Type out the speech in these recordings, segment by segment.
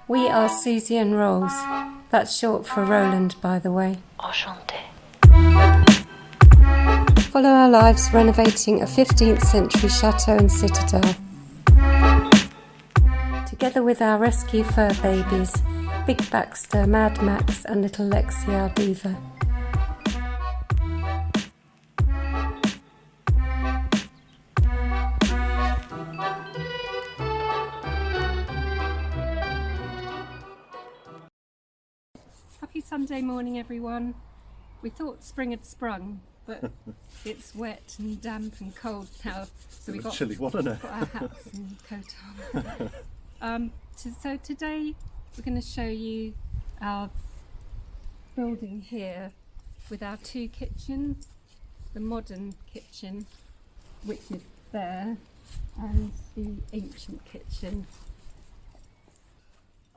We are Suzie and Rolls. That's short for Roland, by the way. Enchanté. Follow our lives renovating a 15th century chateau and citadel. Together with our rescue fur babies, Big Baxter, Mad Max and little Lexi, our beaver. Happy Sunday morning, everyone. We thought spring had sprung, but it's wet and damp and cold now, so we got chilly, wasn't it? Got our hats and coat on. So today we're going to show you our building here with our two kitchens, the modern kitchen, which is there, and the ancient kitchen.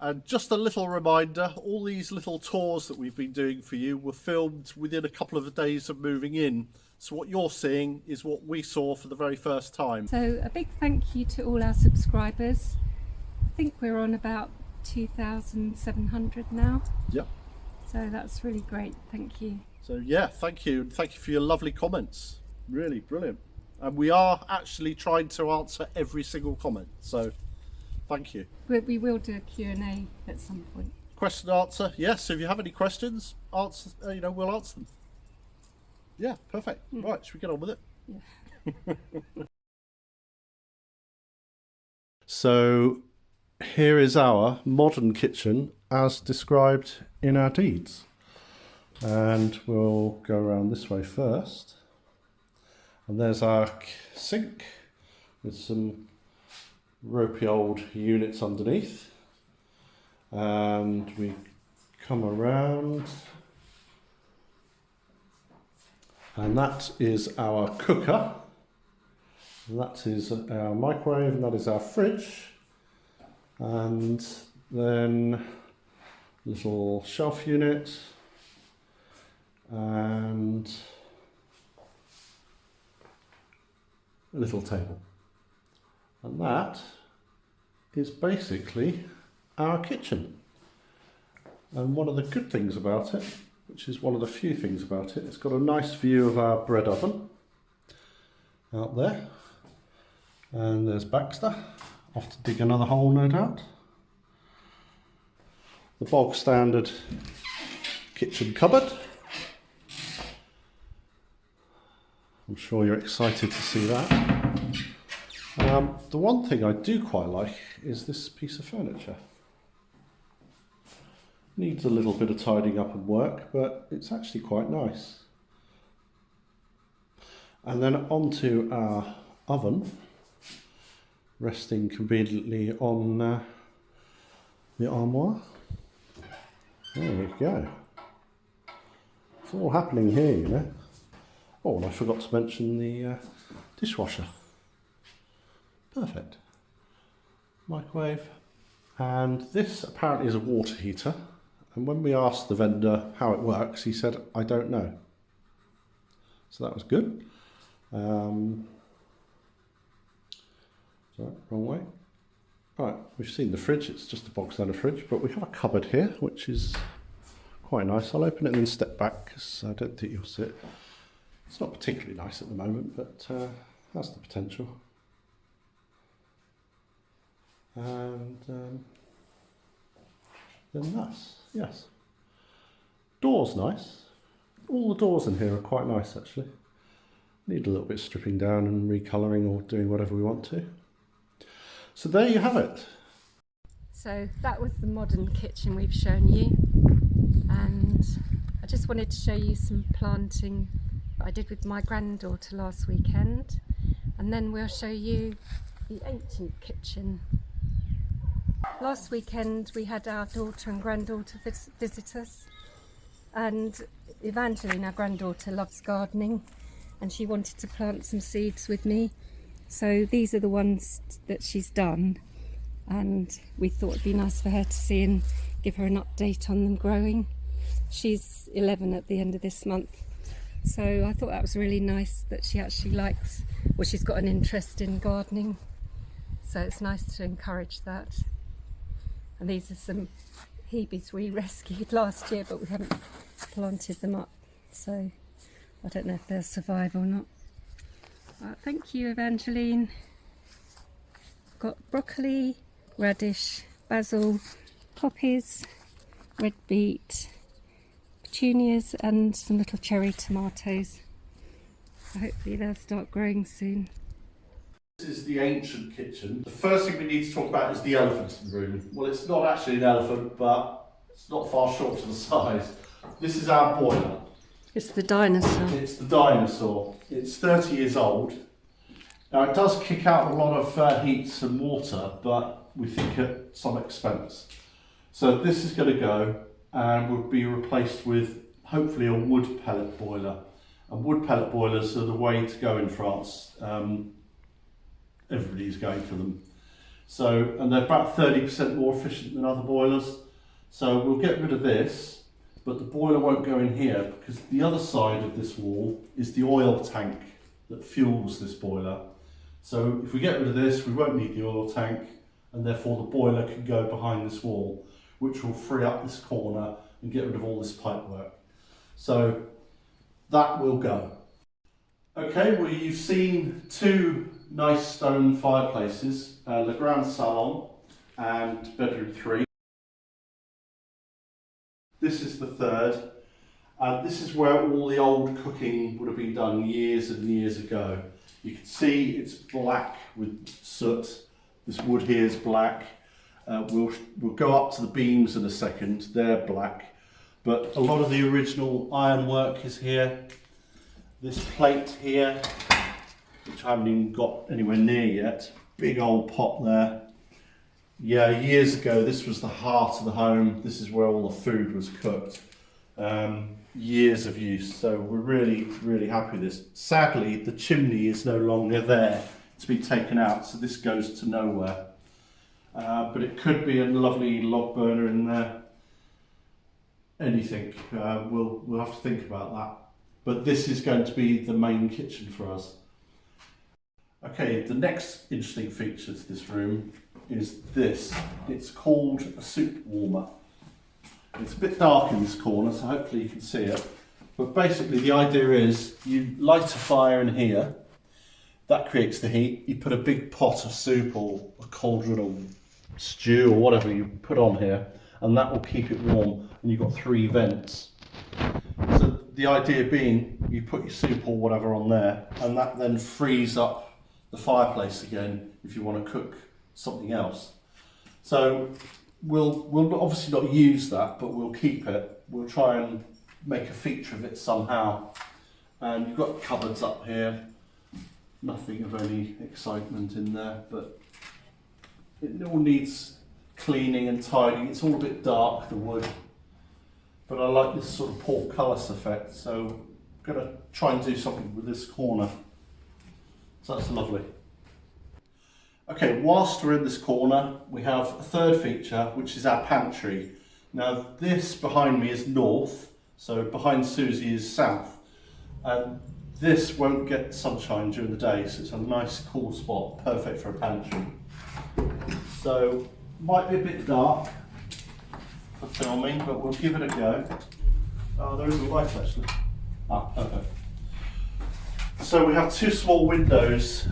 And just a little reminder, all these little tours that we've been doing for you were filmed within a couple of days of moving in. So what you're seeing is what we saw for the very first time. So a big thank you to all our subscribers. I think we're on about 2,700 now. Yep. So that's really great, thank you. So yeah, thank you. And thank you for your lovely comments. Really brilliant. And we are actually trying to answer every single comment. So thank you. We will do a Q&A at some point. Question and answer. Yes, so if you have any questions, answer, we'll answer them. Yeah, perfect. Right, should we get on with it? Yeah. So here is our modern kitchen as described in our deeds. And we'll go around this way first. And there's our sink with some ropey old units underneath. And we come around. And that is our cooker. And that is our microwave, and that is our fridge. And then little shelf unit and a little table. And that is basically our kitchen. And one of the good things about it, which is one of the few things about it, it's got a nice view of our bread oven out there. And there's Baxter, off to dig another hole, no doubt. The bog standard kitchen cupboard. I'm sure you're excited to see that. The one thing I do quite like is this piece of furniture. Needs a little bit of tidying up and work, but it's actually quite nice. And then onto our oven, resting conveniently on the armoire. There we go. It's all happening here, you know. Oh, and I forgot to mention the dishwasher. Perfect. Microwave. And this apparently is a water heater. And when we asked the vendor how it works, he said, I don't know. So that was good. Sorry, wrong way. Right, we've seen the fridge, it's just a bog standard fridge, but we have a cupboard here, which is quite nice. I'll open it and then step back, because I don't think you'll see it. It's not particularly nice at the moment, but has the potential. And then that's, yes. Door's nice. All the doors in here are quite nice, actually. Need a little bit of stripping down and recolouring or doing whatever we want to. So there you have it. So that was the modern kitchen we've shown you, and I just wanted to show you some planting that I did with my granddaughter last weekend, and then we'll show you the ancient kitchen. Last weekend we had our daughter and granddaughter visit us, and Evangeline, our granddaughter, loves gardening, and she wanted to plant some seeds with me. So these are the ones that she's done, and we thought it'd be nice for her to see and give her an update on them growing. She's 11 at the end of this month, so I thought that was really nice that she actually likes, well, she's got an interest in gardening, so it's nice to encourage that. And these are some hebes we rescued last year, but we haven't planted them up, so I don't know if they'll survive or not. Thank you, Evangeline. Got broccoli, radish, basil, poppies, red beet, petunias and some little cherry tomatoes. So hopefully they'll start growing soon. This is the ancient kitchen. The first thing we need to talk about is the elephant in the room. Well, it's not actually an elephant, but it's not far short to the size. This is our boiler. It's the dinosaur. It's the dinosaur. It's 30 years old. Now it does kick out a lot of heat and water, but we think at some expense. So this is going to go and will be replaced with hopefully a wood pellet boiler. And wood pellet boilers are the way to go in France. Everybody's going for them. So, and they're about 30% more efficient than other boilers. So we'll get rid of this, but the boiler won't go in here because the other side of this wall is the oil tank that fuels this boiler. So if we get rid of this, we won't need the oil tank, and therefore the boiler can go behind this wall, which will free up this corner and get rid of all this pipe work. So that will go. Okay, well, you've seen two nice stone fireplaces, Le Grand Salon and bedroom 3. This is the third. This is where all the old cooking would have been done years and years ago. You can see it's black with soot. This wood here is black. We'll go up to the beams in a second. They're black. But a lot of the original ironwork is here. This plate here, which I haven't even got anywhere near yet. Big old pot there. Yeah, years ago this was the heart of the home. This is where all the food was cooked. Years of use, so we're really, really happy with this. Sadly, the chimney is no longer there. It's been taken out, so this goes to nowhere. But it could be a lovely log burner in there. Anything. We'll have to think about that. But this is going to be the main kitchen for us. Okay, the next interesting feature to this room is this. It's called a soup warmer. It's a bit dark in this corner, so hopefully you can see it. But basically the idea is you light a fire in here, that creates the heat. You put a big pot of soup or a cauldron or stew or whatever you put on here, and that will keep it warm. And you've got 3 vents. So the idea being you put your soup or whatever on there, and that then frees up the fireplace again if you want to cook something else. So we'll obviously not use that, but we'll keep it. We'll try and make a feature of it somehow. And you've got cupboards up here. Nothing of any excitement in there, but it all needs cleaning and tidying. It's all a bit dark, the wood, but I like this sort of portcullis effect, so I'm going to try and do something with this corner. So that's lovely. Okay, whilst we're in this corner, we have a third feature, which is our pantry. Now this behind me is north, so behind Suzie is south. And this won't get sunshine during the day, so it's a nice cool spot, perfect for a pantry. So, might be a bit dark for filming, but we'll give it a go. Oh, there is a light actually. Ah, okay. So we have 2 small windows.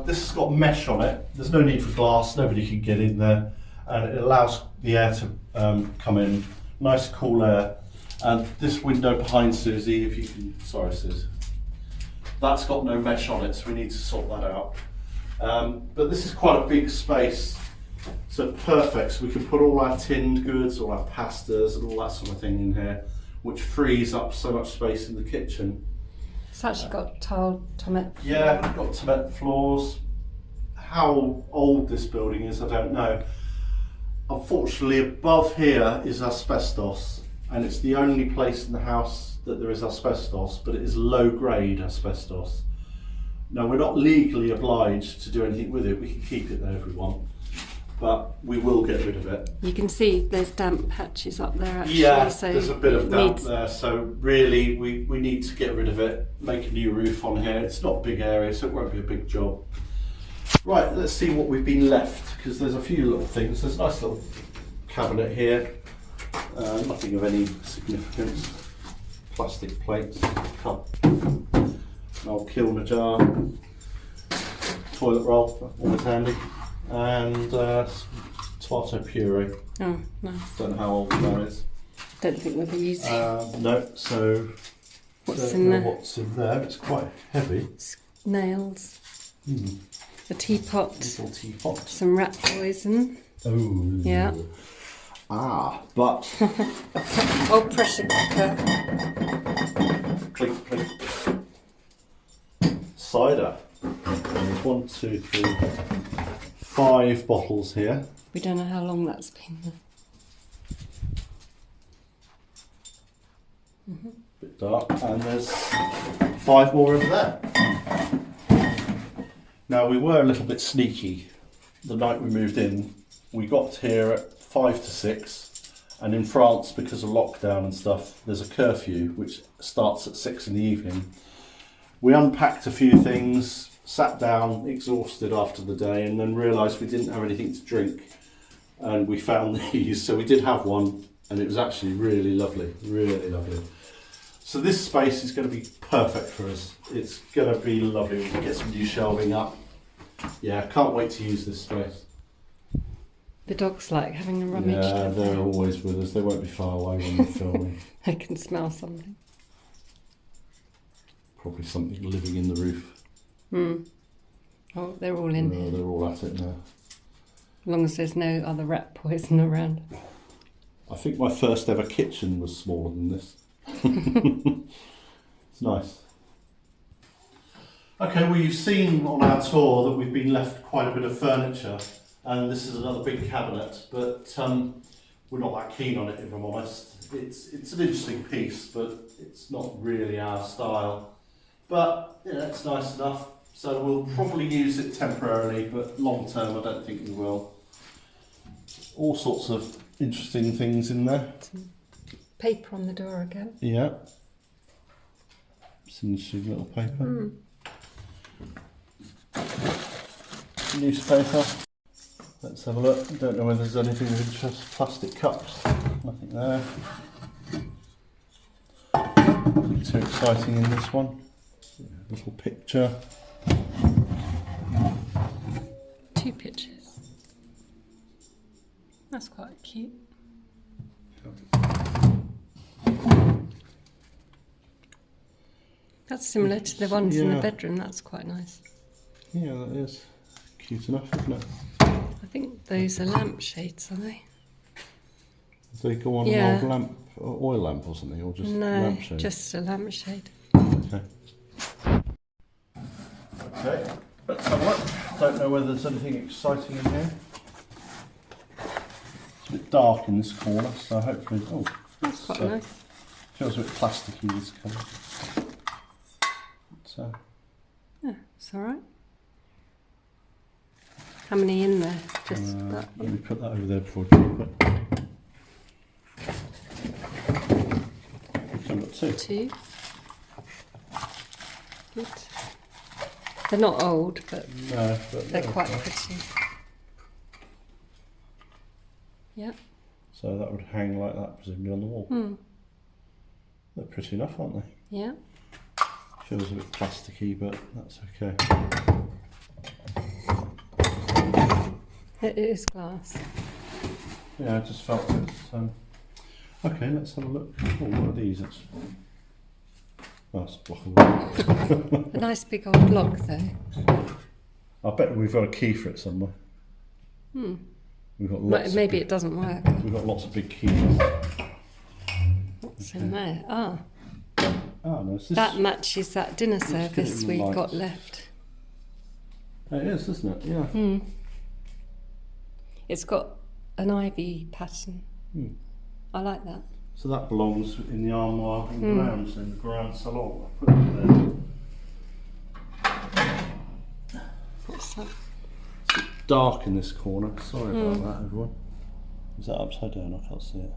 This has got mesh on it. There's no need for glass, nobody can get in there. And it allows the air to come in, nice cool air. And this window behind Suzie, if you can, sorry Suzie, that's got no mesh on it, so we need to sort that out. But this is quite a big space, so perfect. So we can put all our tinned goods, all our pastas and all that sort of thing in here, which frees up so much space in the kitchen. It's actually got tiled tomato floor. Yeah, we've got cement floors. How old this building is, I don't know. Unfortunately, above here is asbestos, and it's the only place in the house that there is asbestos, but it is low grade asbestos. Now, we're not legally obliged to do anything with it. We can keep it there if we want, but we will get rid of it. You can see there's damp patches up there actually. Yeah, so there's a bit of damp there, so really we need to get rid of it, make a new roof on here. It's not a big area, so it won't be a big job. Right, let's see what we've been left, because there's a few little things. There's a nice little cabinet here. Nothing of any significance. Plastic plates, cup, an old kilner jar, toilet roll, always handy, and tomato puree. Oh, nice. Don't know how old that is. Don't think we'll be using. No, so What's don't in know there? what's in there. It's quite heavy. Nails. A teapot. Little teapot. Some rat poison. Oh. Yeah. But Old pressure cooker. clink, clink. Cider. There's 1, 2, 3, 5 bottles here. We don't know how long that's been there. Bit dark, and there's 5 more over there. Now we were a little bit sneaky. The night we moved in, we got here at 5 to 6, and in France, because of lockdown and stuff, there's a curfew which starts at 6 in the evening. We unpacked a few things, sat down exhausted after the day, and then realised we didn't have anything to drink, and we found these. So we did have one, and it was actually really lovely, really lovely. So this space is going to be perfect for us. It's going to be lovely. We can get some new shelving up. Yeah, can't wait to use this space. The dogs like having a rummage. Yeah, don't they're they? always with us. They won't be far away when we're filming. I can smell something. Probably something living in the roof. Oh, they're all in here. They're all at it now. As long as there's no other rat poison around. I think my first ever kitchen was smaller than this. It's nice. Okay, well, you've seen on our tour that we've been left quite a bit of furniture, and this is another big cabinet, but we're not that keen on it, if I'm honest. It's an interesting piece, but it's not really our style. But yeah, it's nice enough, so we'll probably use it temporarily, but long term I don't think we will. All sorts of interesting things in there. Some paper on the door again. Yeah. Some interesting little paper. Newspaper. Let's have a look. Don't know whether there's anything of interest. Plastic cups. Nothing there. Nothing too exciting in this one. Little picture. 2 pictures. That's quite cute. That's similar to the ones in the Yeah. bedroom. That's quite nice. Yeah, that is cute enough, isn't it? I think those are lampshades, are they? Do they go on Yeah. an old lamp, oil lamp or something, or just No, lampshade? just a lampshade. Okay. Okay, let's have a look. Don't know whether there's anything exciting in here. It's a bit dark in this corner, so hopefully. Oh, That's quite so- nice. feels a bit plasticky, this colour. So, Yeah, it's all right. How many in there? Just that let one. me put that over there before I drop it. So I've got 2. 2. Good. They're not old, but No, but they're quite pretty. Yeah. So that would hang like that, presumably on the wall. They're pretty enough, aren't they? Yeah. Feels a bit plasticky, but that's okay. It is glass. Yeah, I just felt it. Okay, let's have a look. Oh, what are these? It's nice block of wood. A nice big old block, though. I bet we've got a key for it somewhere. We've got lots. Maybe it doesn't work. We've got lots of big keys. What's in there? Ah, Oh no, it's this. that matches that dinner get it service in we the lights. got left. It is, isn't it? Yeah. It's got an ivy pattern. I like that. So that belongs in the armoire in the grounds, in the grand salon. I put it there. What's that? Dark in this corner. Sorry about that, everyone. Is that upside down? I can't see it.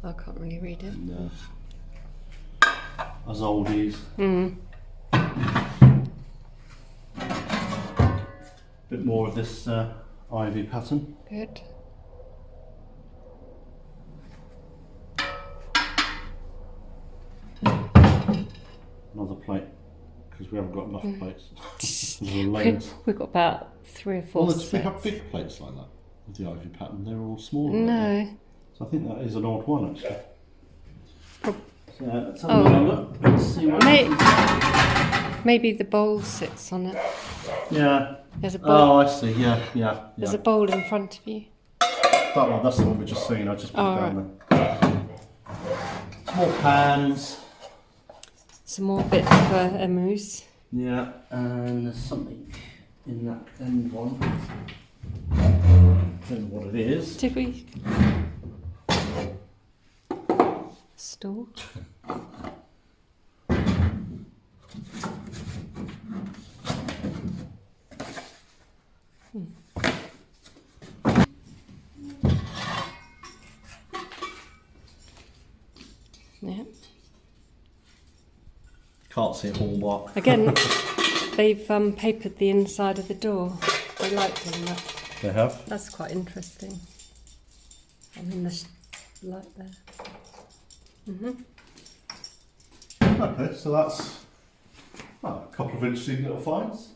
I can't really read it. No. As oldies. Bit more of this ivy pattern. Good. Another plate, because we haven't got enough plates. There are loads. We've got about 3 or 4 Well, we sets. have big plates like that with the ivy pattern. They're all smaller. No. So I think that is an odd one actually. So let's have Oh. another look. Let's see what Maybe the bowl sits on it. Yeah. There's a bowl. Oh, I see. Yeah. There's a bowl in front of you. That one, that's the one we just seen. I just put it down there. Some more pans. Some more bits for a mousse. Yeah, and there's something in that end one. Don't know what it is. Did we? Store. Yeah. Can't see a hallmark. Again, they've papered the inside of the door. They like doing that. They have. That's quite interesting. I mean, the light there. Okay, so that's a couple of interesting little finds.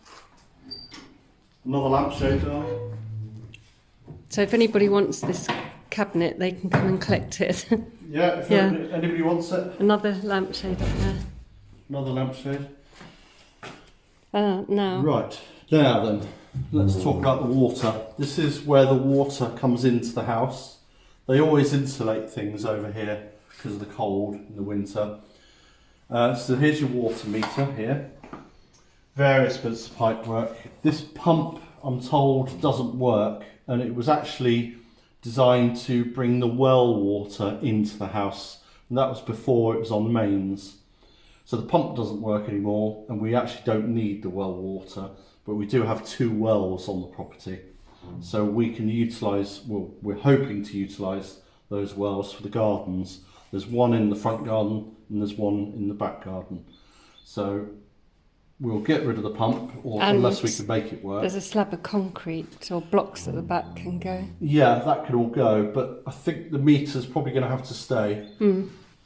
Another lampshade, darling. So if anybody wants this cabinet, they can come and collect it. Yeah, if Yeah. anybody wants it. Another lampshade up there. Another lampshade. Now. Right, now then, let's talk about the water. This is where the water comes into the house. They always insulate things over here because of the cold in the winter. So here's your water meter here. Various bits of pipe work. This pump, I'm told, doesn't work, and it was actually designed to bring the well water into the house, and that was before it was on mains. So the pump doesn't work anymore, and we actually don't need the well water, but we do have 2 wells on the property. So we can utilise, well, we're hoping to utilise those wells for the gardens. There's one in the front garden and there's one in the back garden. So we'll get rid of the pump, or And unless we can make it work. There's a slab of concrete or blocks at the back can go. Yeah, that could all go, but I think the meter's probably going to have to stay.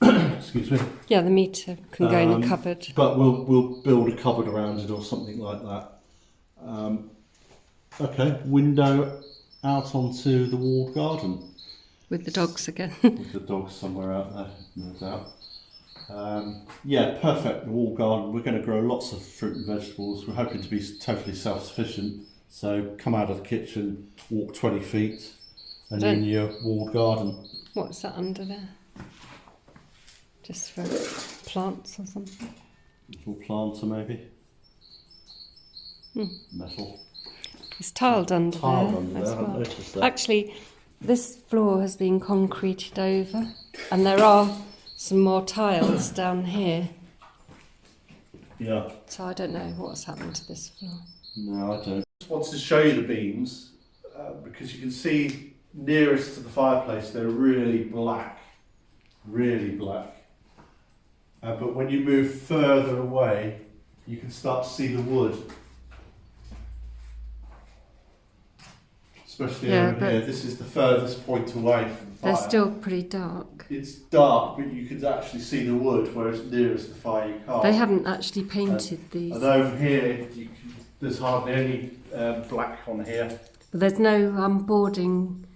Excuse me. Yeah, the meter can go in the cupboard. But we'll build a cupboard around it or something like that. Okay, window out onto the walled garden. With the dogs again. With the dogs somewhere out there, no doubt. Yeah, perfect, the walled garden. We're going to grow lots of fruit and vegetables. We're hoping to be totally self-sufficient. So come out of the kitchen, walk 20 feet, and you're in your walled garden. What's that under there? Just for plants or something? Little planter maybe. Metal. It's tiled under Tiled there under as there, I haven't well. noticed that. Actually, this floor has been concreted over, and there are some more tiles down here. Yeah. So I don't know what's happened to this floor. No, I don't. Just wanted to show you the beams because you can see nearest to the fireplace they're really black. Really black. But when you move further away, you can start to see the wood. Especially over here. This is the furthest point away from the fire. They're still pretty dark. It's dark, but you can actually see the wood, whereas nearest the fire you can't. They haven't actually painted these. And over here, there's hardly any black on here. But there's no boarding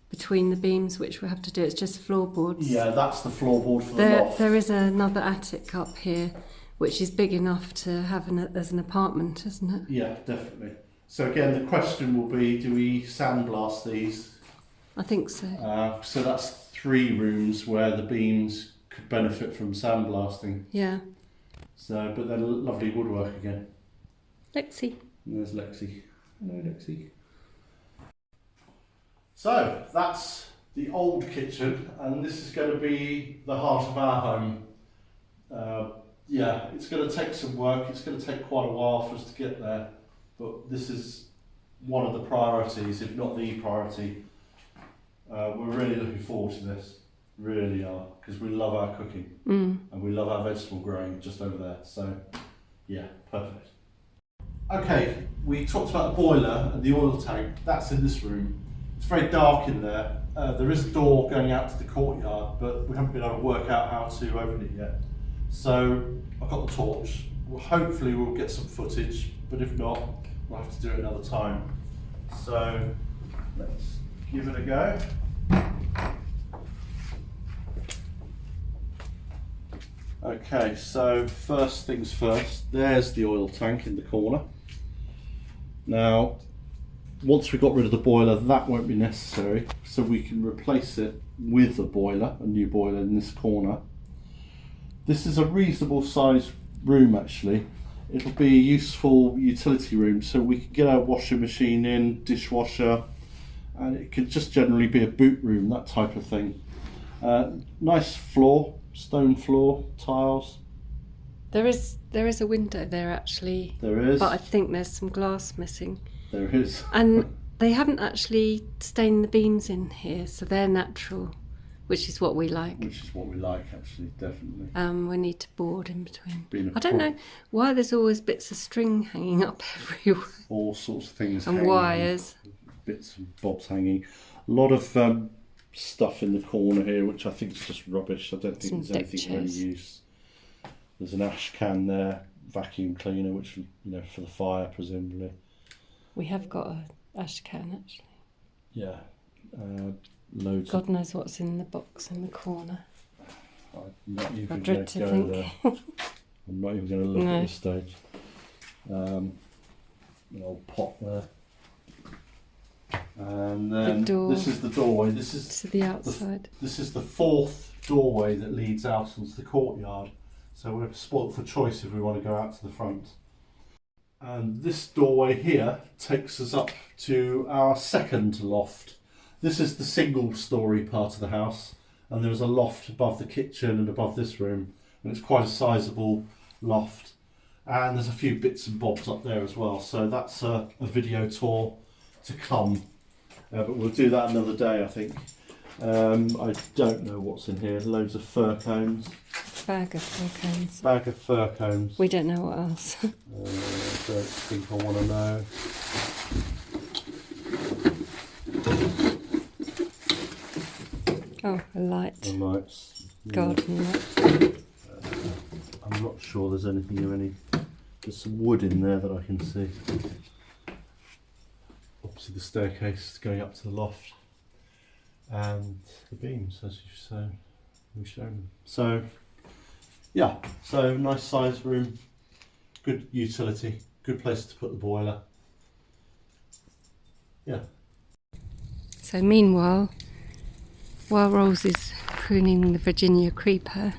between the beams, which we have to do. It's just floorboards. Yeah, that's the floorboard for the loft. There is another attic up here, which is big enough to have as an apartment, isn't it? Yeah, definitely. So again, the question will be, do we sandblast these? I think so. So that's 3 rooms where the beams could benefit from sandblasting. Yeah. So, but they're lovely woodwork again. Lexi. And there's Lexi. Hello, Lexi. So that's the old kitchen, and this is going to be the heart of our home. Yeah, it's going to take some work. It's going to take quite a while for us to get there, but this is one of the priorities, if not the priority. We're really looking forward to this, really are, because we love our cooking and we love our vegetable growing just over there. So, yeah, perfect. Okay, we talked about the boiler and the oil tank. That's in this room. It's very dark in there. There is a door going out to the courtyard, but we haven't been able to work out how to open it yet. So I've got the torch. Well, hopefully we'll get some footage, but if not, we'll have to do it another time. So let's give it a go. Okay, so first things first, there's the oil tank in the corner. Now, once we've got rid of the boiler, that won't be necessary, so we can replace it with a boiler, a new boiler in this corner. This is a reasonable sized room actually. It'll be a useful utility room, so we can get our washing machine in, dishwasher, and it could just generally be a boot room, that type of thing. Nice floor, stone floor, tiles. There is a window there actually. There is. But I think there's some glass missing. There is. And they haven't actually stained the beams in here, so they're natural, which is what we like. Which is what we like, actually, definitely. We need to board in between. Being a I don't know why there's always bits of string hanging up everywhere. All sorts of things. And hanging, wires. Bits and bobs hanging. A lot of stuff in the corner here, which I think is just rubbish. I don't think there's anything of any use. There's an ash can there, vacuum cleaner, which, you know, for the fire, presumably. We have got a ash can actually. Yeah. Loads. God knows what's in the box in the corner. I'm not even I going dread to to go think. there. I'm not even going to look at this stage. An old pot there. And then this is the doorway. This is to the outside. This is the fourth doorway that leads out onto the courtyard. So we're spoilt for choice if we want to go out to the front. And this doorway here takes us up to our second loft. This is the single story part of the house, and there's a loft above the kitchen and above this room, and it's quite a sizable loft. And there's a few bits and bobs up there as well, so that's a video tour to come. But we'll do that another day, I think. I don't know what's in here. Loads of fir cones. Bag of fir cones. Bag of fir cones. We don't know what else. Don't think I want to know. Oh, a light. The lights. Garden light. I'm not sure there's anything of any. There's some wood in there that I can see. Obviously the staircase going up to the loft. And the beams, as we've shown. So, yeah, so nice sized room, good utility, good place to put the boiler. Yeah. So meanwhile, while Rolls is pruning the Virginia creeper,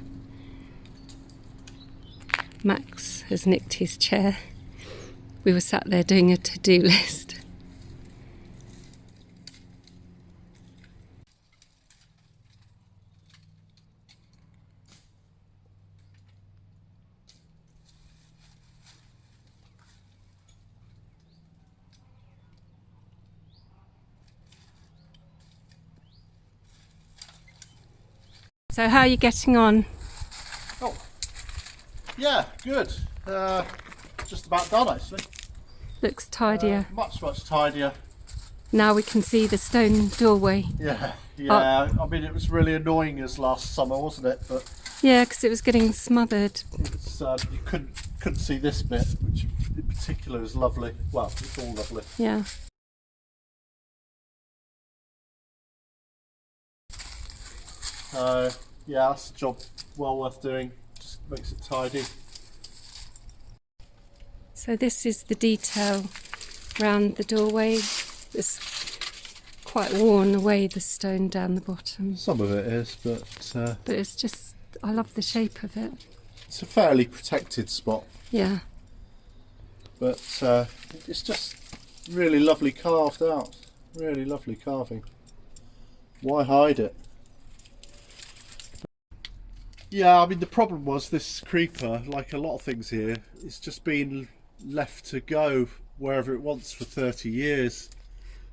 Max has nicked his chair. We were sat there doing a to-do list. So how are you getting on? Oh, yeah, good. Just about done actually. Looks tidier. Much tidier. Now we can see the stone doorway. Yeah. I mean, it was really annoying as last summer, wasn't it? But yeah, because it was getting smothered. it's, you couldn't see this bit, which in particular is lovely. Well, it's all lovely. Yeah. Yeah, that's a job well worth doing. Just makes it tidy. So this is the detail round the doorway. It's quite worn away, the stone down the bottom. Some of it is, but it's just, I love the shape of it. it's a fairly protected spot. Yeah. But it's just really lovely carved out. Really lovely carving. Why hide it? Yeah, I mean the problem was this creeper, like a lot of things here, it's just been left to go wherever it wants for 30 years.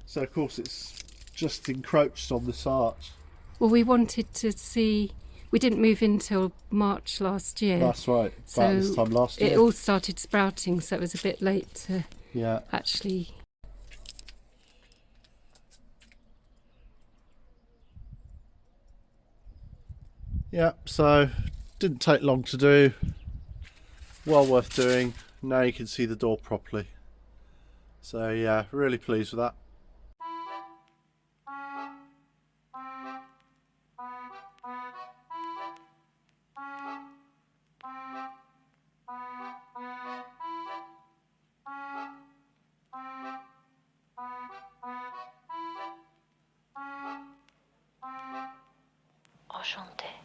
So of course it's just encroached on this arch. Well, we wanted to see we didn't move in till March last year. That's right. So About this time last year. it all started sprouting, so it was a bit late to Yeah. actually. Yeah, so didn't take long to do. Well worth doing. Now you can see the door properly. So yeah, really pleased with that. Enchanté.